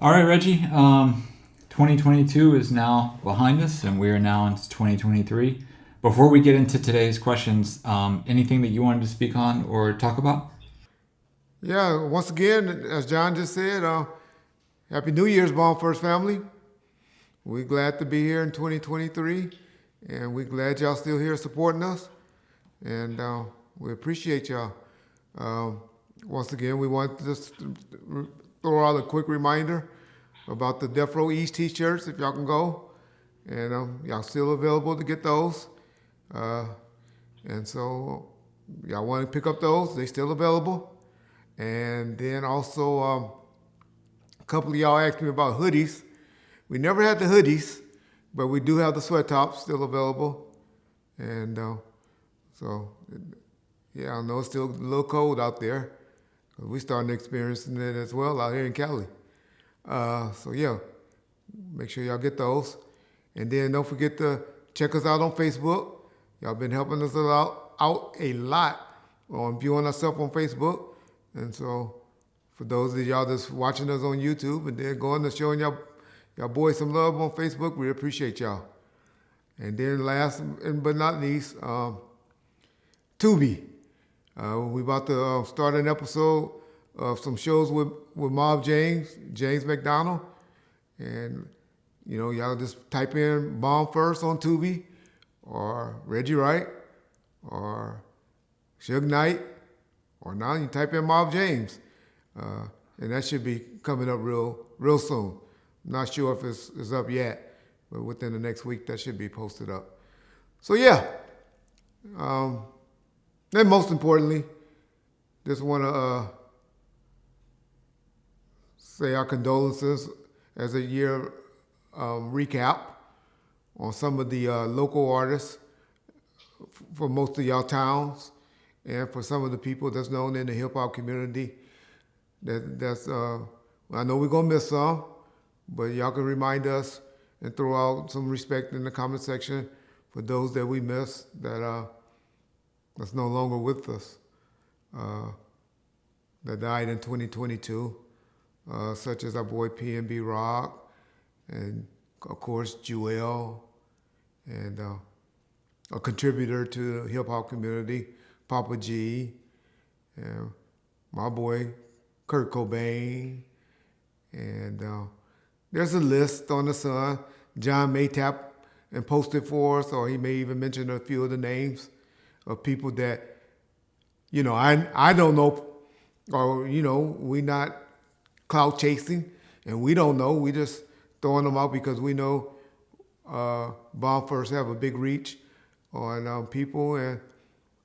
All right, Reggie. 2022 is now behind us, and we are now into 2023. Before we get into today's questions, anything that you wanted to speak on or talk about? Yeah, once again, as John just said, Happy New Year's, Bomb First family. We're glad to be here in 2023, and we're glad y'all still here supporting us, and we appreciate y'all. Um, Once again, we want to just throw out a quick reminder about the Death Row East T-shirts, if y'all can go, and y'all still available to get those. Uh, and so y'all want to pick up those, they still available. And then also, a couple of y'all asked me about hoodies. We never had the hoodies, but we do have the sweat tops still available. And so, yeah, I know it's still a little cold out there. We're starting experiencing it as well out here in Cali. So, yeah, make sure y'all get those. And then don't forget to check us out on Facebook. Y'all been helping us out a lot on viewing ourselves on Facebook. And so, for those of y'all that's watching us on YouTube and then going to showing y'all boys some love on Facebook, we appreciate y'all. And then last but not least, Tubi. We about to start an episode of some shows with Mob James McDonald. And, y'all just type in Bomb First on Tubi or Reggie Wright or Suge Knight, or now you type in Mob James. And that should be coming up real soon. I'm not sure if it's up yet, but within the next week that should be posted up. So yeah, and most importantly, just want to say our condolences as a year recap on some of the local artists for most of y'all towns, and for some of the people that's known in the hip hop community. That's I know we're gonna miss some, but y'all can remind us and throw out some respect in the comment section for those that we miss that's no longer with us, that died in 2022, such as our boy PNB Rock, and of course Jewel, and a contributor to the hip hop community, Papa G, and my boy Kurt Cobain, and there's a list on the Sun. John may tap and post it for us, or he may even mention a few of the names of people that, I don't know, or, we not clout chasing, and we don't know. We just throwing them out because we know Bomb First have a big reach on people, and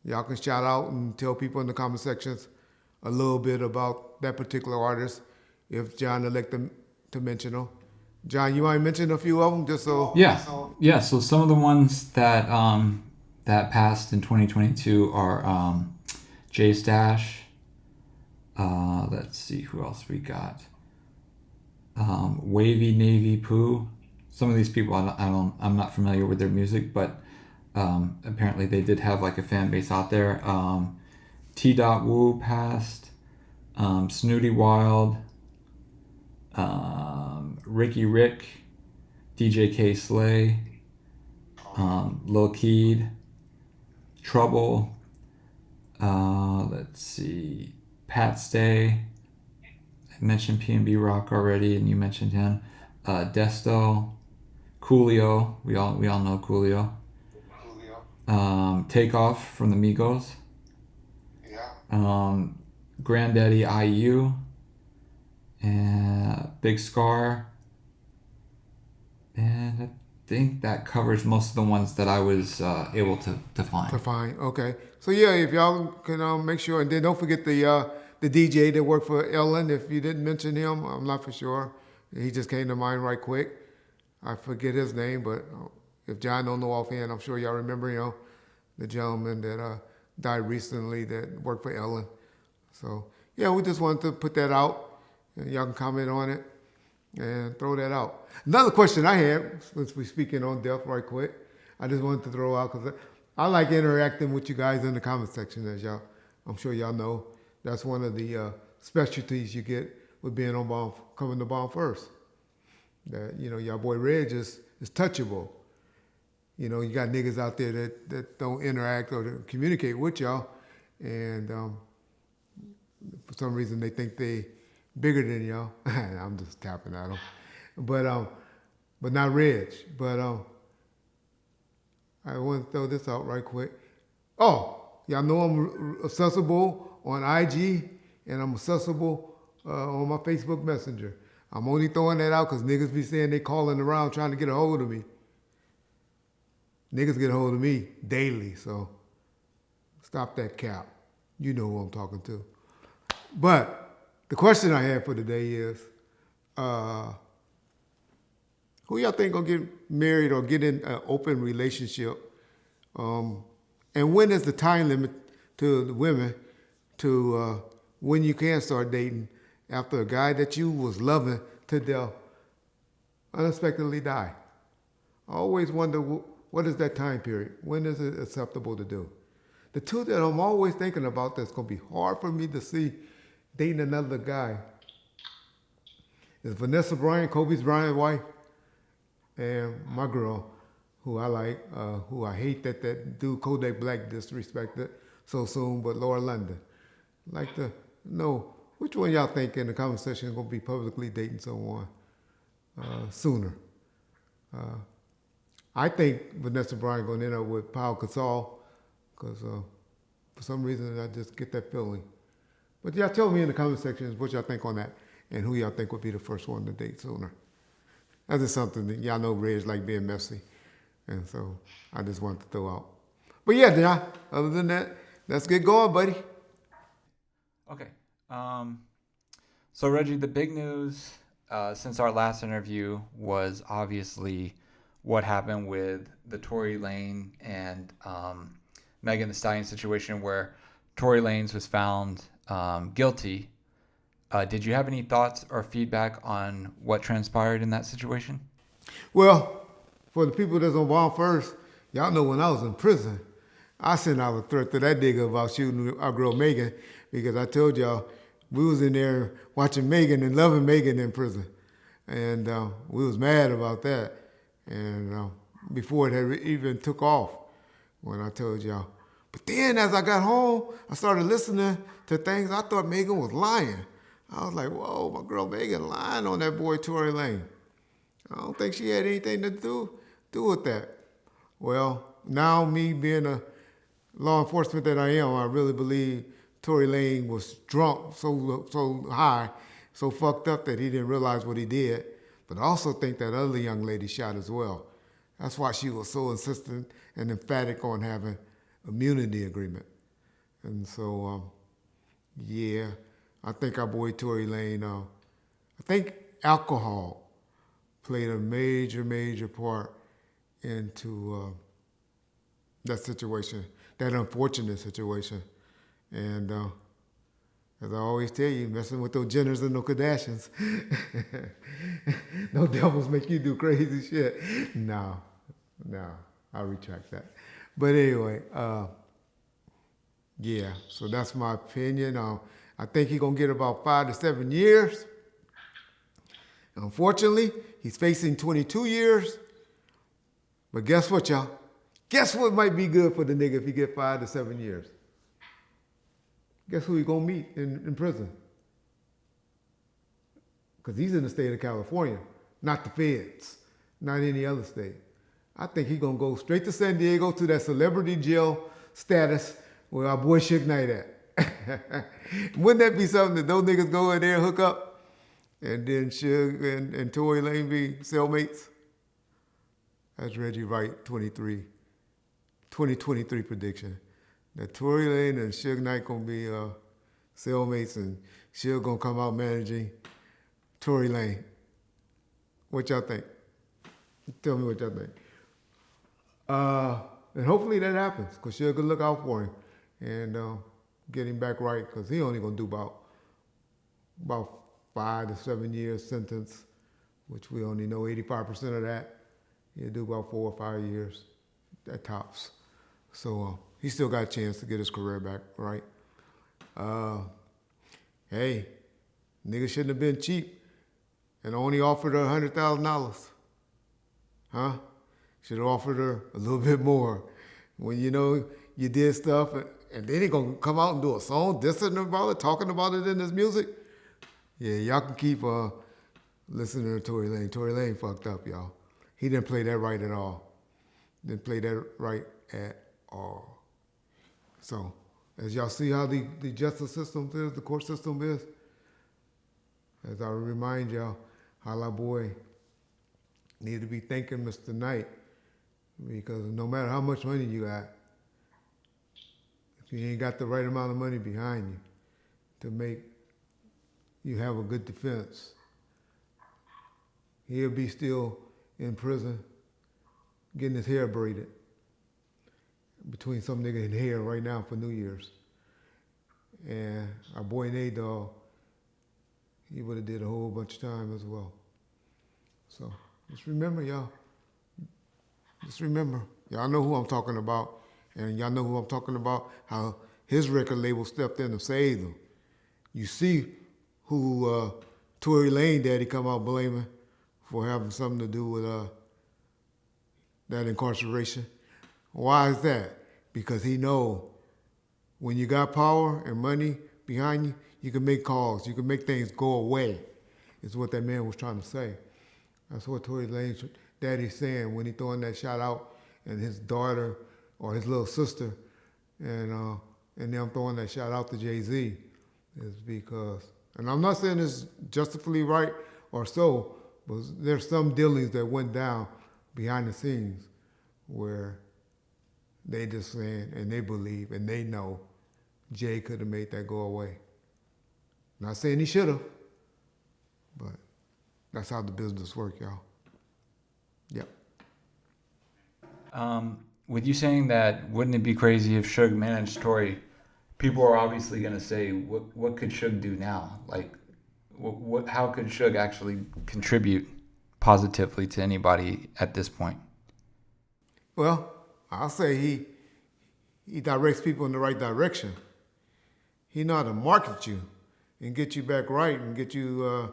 y'all can shout out and tell people in the comment sections a little bit about that particular artist if John elected to mention them. John, you might mention a few of them just so. Yeah, yeah. So some of the ones that passed in 2022 are Jay Stash. Let's see who else we got. Wavy Navy Poo. Some of these people I'm not familiar with their music, but apparently they did have like a fan base out there. T. Wu passed. Snooty Wild. Ricky Rick. DJ K Slay. Lil Keed. Trouble. Let's see. Pat Stay. I mentioned PNB Rock already, and you mentioned him. Desto. Coolio. We all know Coolio. Takeoff from the Migos. Granddaddy IU. And Big Scar. And I think that covers most of the ones that I was able to find. Okay. So yeah, if y'all can make sure, and then don't forget the DJ that worked for Ellen. If you didn't mention him, I'm not for sure. He just came to mind right quick. I forget his name, but if John don't know offhand, I'm sure y'all remember him, the gentleman that died recently that worked for Ellen. So yeah, we just wanted to put that out, and y'all can comment on it and throw that out. Another question I had, since we're speaking on death right quick, I just wanted to throw out because I like interacting with you guys in the comment section, as I'm sure y'all know. That's one of the specialties you get with being on bomb, coming to bomb first. That y'all boy Reg is touchable. You got niggas out there that don't interact or communicate with y'all, and for some reason they think they bigger than y'all. I'm just tapping at them, but not Reg. But I want to throw this out right quick. Oh, y'all know I'm accessible on IG and I'm accessible on my Facebook Messenger. I'm only throwing that out because niggas be saying they calling around trying to get a hold of me. Niggas get a hold of me daily, so stop that cap. You know who I'm talking to. But the question I have for today is, who y'all think gonna get married or get in an open relationship? And when is the time limit to the women to when you can start dating after a guy that you was loving to death unexpectedly die? I always wonder, what is that time period? When is it acceptable to do? The two that I'm always thinking about that's going to be hard for me to see dating another guy is Vanessa Bryant, Kobe Bryant's wife, and my girl, who I like, who I hate that dude Kodak Black disrespected so soon, but Laura London. I'd like to know, which one y'all think in the comment section is going to be publicly dating someone sooner? I think Vanessa Bryant going to end up with Paul Gasol because for some reason I just get that feeling. But y'all tell me in the comment sections what y'all think on that and who y'all think would be the first one to date sooner. That's just something that y'all know Red's like being messy. And so I just wanted to throw out. But yeah, John, other than that, let's get going, buddy. Okay. So Reggie, the big news since our last interview was obviously what happened with the Tory Lanez and Megan Thee Stallion situation where Tory Lanez was found guilty. Did you have any thoughts or feedback on what transpired in that situation? Well, for the people that's on bond first, y'all know when I was in prison, I sent out a threat to that nigga about shooting our girl Megan because I told y'all we was in there watching Megan and loving Megan in prison. And we was mad about that. And before it had even took off, when I told y'all. But then as I got home, I started listening to things. I thought Megan was lying. I was like, whoa, my girl Megan lying on that boy Tory Lanez. I don't think she had anything to do with that. Well, now me being a law enforcement that I am, I really believe Tory Lanez was drunk, so high, so fucked up that he didn't realize what he did. But I also think that other young lady shot as well. That's why she was so insistent and emphatic on having immunity agreement. And so, yeah, I think our boy Tory Lanez, I think alcohol played a major part into that situation, that unfortunate situation. And as I always tell you, messing with those Jenners and those Kardashians, no devils make you do crazy shit. No, I'll retract that. But anyway, yeah, so that's my opinion. I think he's going to get about 5 to 7 years. Unfortunately, he's facing 22 years. But guess what, y'all? Guess what might be good for the nigga if he get 5 to 7 years? Guess who he going to meet in prison? Because he's in the state of California, not the feds, not any other state. I think he's going to go straight to San Diego to that celebrity jail status where our boy Suge Knight at. Wouldn't that be something that those niggas go in there and hook up? And then Suge and Tory Lanez be cellmates? That's Reggie Wright, 2023 prediction. That Tory Lanez and Suge Knight gonna be cellmates and Suge gonna come out managing Tory Lanez. What y'all think? Tell me what y'all think. And hopefully that happens, because Suge could look out for him and get him back right, because he only gonna do about 5 to 7 years sentence, which we only know 85% of that. He'll do about 4 or 5 years at tops. So he still got a chance to get his career back, right? Hey, Nigga shouldn't have been cheap and only offered her $100,000. Huh? Should have offered her a little bit more. When you know you did stuff and then he gonna come out and do a song dissing about it, talking about it in his music. Yeah, y'all can keep listening to Tory Lanez. Tory Lanez fucked up, y'all. He didn't play that right at all. Didn't play that right at all. So, as y'all see how the justice system is, the court system is, as I remind y'all, how our boy need to be thanking Mr. Knight, because no matter how much money you got, if you ain't got the right amount of money behind you to make you have a good defense, he'll be still in prison getting his hair braided between some nigga in hair right now for New Year's. And our boy Nate Dogg, he would have did a whole bunch of time as well. So just remember, y'all. Just remember. Y'all know who I'm talking about. And y'all know who I'm talking about, how his record label stepped in to save him. You see who Tory Lanez daddy come out blaming for having something to do with that incarceration. Why is that? Because he know when you got power and money behind you, you can make calls, you can make things go away, is what that man was trying to say. That's what Tory Lanez daddy's saying when he throwing that shot out and his daughter or his little sister and them throwing that shot out to Jay-Z is because, and I'm not saying it's justifiably right or so, but there's some dealings that went down behind the scenes where they just saying and they believe and they know Jay could have made that go away. Not saying he should have, but that's how the business work, y'all. Yep. With you saying that, wouldn't it be crazy if Suge managed Tory? People are obviously gonna say, what could Suge do now? Like, how could Suge actually contribute positively to anybody at this point? Well, I'll say he directs people in the right direction. He know how to market you and get you back right and get you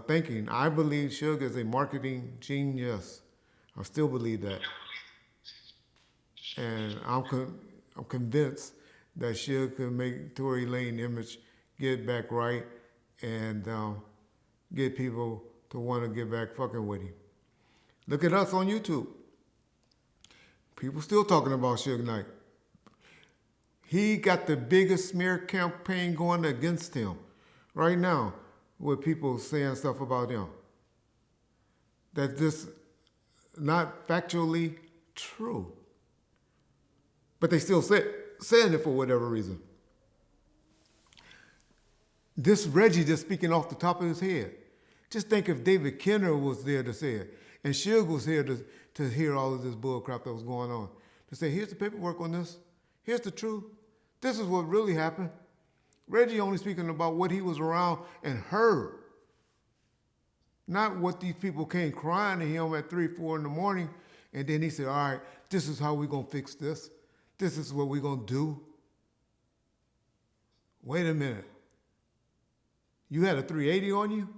thinking. I believe Suge is a marketing genius. I still believe that. And I'm convinced that Suge can make Tory Lanez image get back right and get people to want to get back fucking with him. Look at us on YouTube. People still talking about Suge Knight. He got the biggest smear campaign going against him right now with people saying stuff about him that this not factually true. But they still saying it for whatever reason. This Reggie just speaking off the top of his head. Just think if David Kenner was there to say it, and Suge was here to hear all of this bull crap that was going on. To say, here's the paperwork on this. Here's the truth. This is what really happened. Reggie only speaking about what he was around and heard. Not what these people came crying to him at 3, 4 in the morning, and then he said, all right, this is how we're going to fix this. This is what we're going to do. Wait a minute. You had a 380 on you?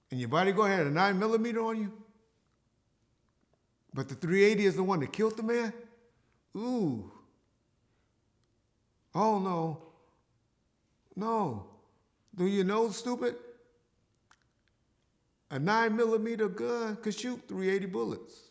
And your bodyguard had a 9mm on you? But the 380 is the one that killed the man? Ooh. Oh, no. No. Do you know, stupid? A 9mm gun could shoot 380 bullets.